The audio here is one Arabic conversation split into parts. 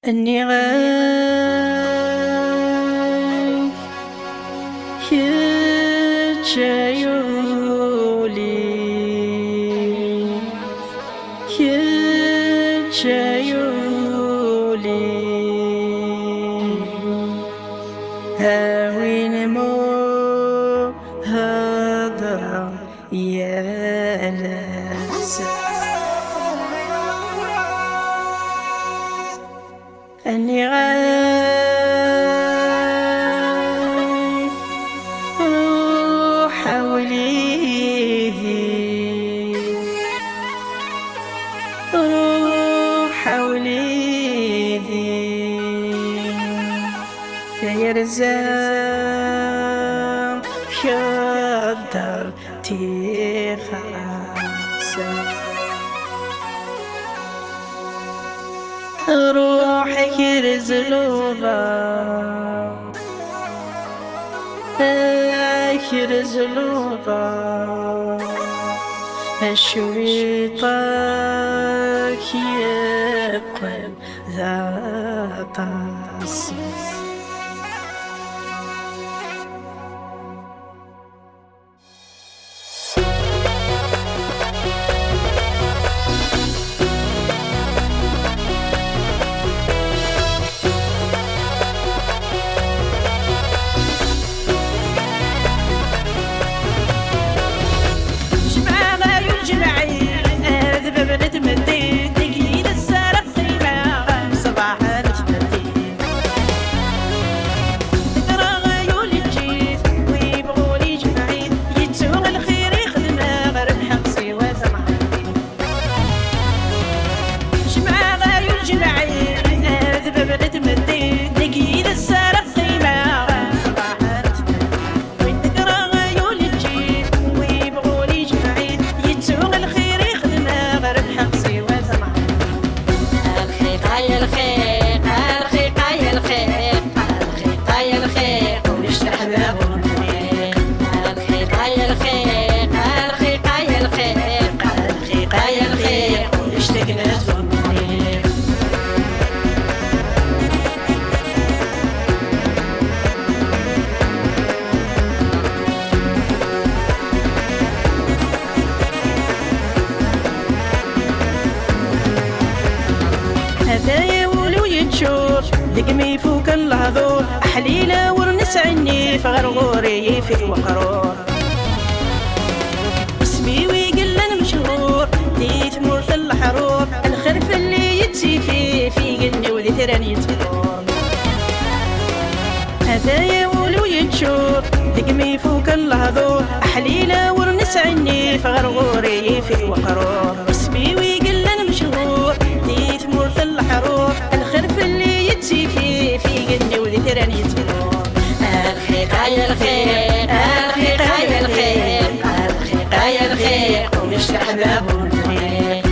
أني غايب يتشايولي هاوين مو هذا يا ناس أني غايب روح وليدي روح وليدي تيرزا شدر تيخاسا روحك يرزلوبا يرزلوبا الشويطك يقل ذا طاسي هذايا ولو يتشوف دقمي فوق اللحظور أحليلة ورنس عني فغرغوري في وقرور اسمي ويقلن مشهور ديت مورث الحروب الخرف اللي يتسي فيه في قلبي وذي ثران يتفور هذايا ولو يتشوف دقمي فوق اللحظور أحليلة ورنس عني فغرغوري في وقرور اسمي ويقلن مشهور ديت مورث الحروب الخرف اللي يتسي فيه في قلبي وذي ثران يتفور الخيقايا الخير الخيقايا الخير الخيقايا الخير ومش أحباب الخير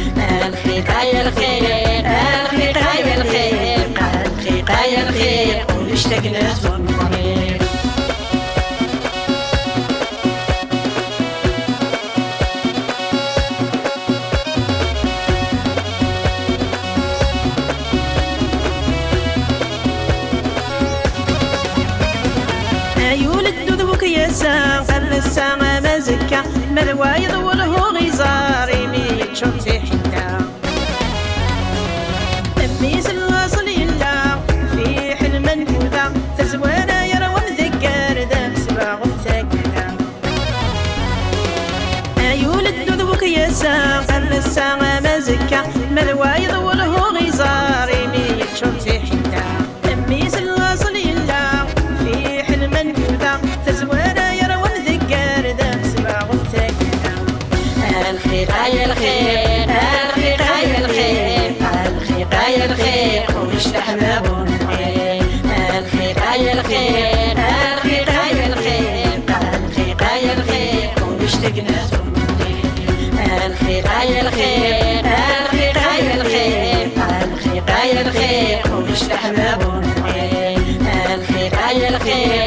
الخيقايا الخير الخيقايا الخير الخيقايا الخير ومشتقنا الخير قال الساعة مزكة ملوايض وله غزاري ميت شمسي حتى تميز الواصل يلا في حلم الهدى تزوانا يروى ذكر ذا سباغ الثقيلة أيول الدذوك يسا قال الساعة مزكة ملوايض وله غزاري ميت شمسي حتى تميز الواصل يلا في حلم الهدى تزوانا الخيقايا الخير الخيقايا الخير الخيقايا الخير ومش أحباب الخير الخيقايا الخير الخيقايا الخير الخيقايا الخير ومش تقناس الخيقايا الخير الخيقايا الخير الخيقايا الخير ومش أحباب الخير الخيقايا الخير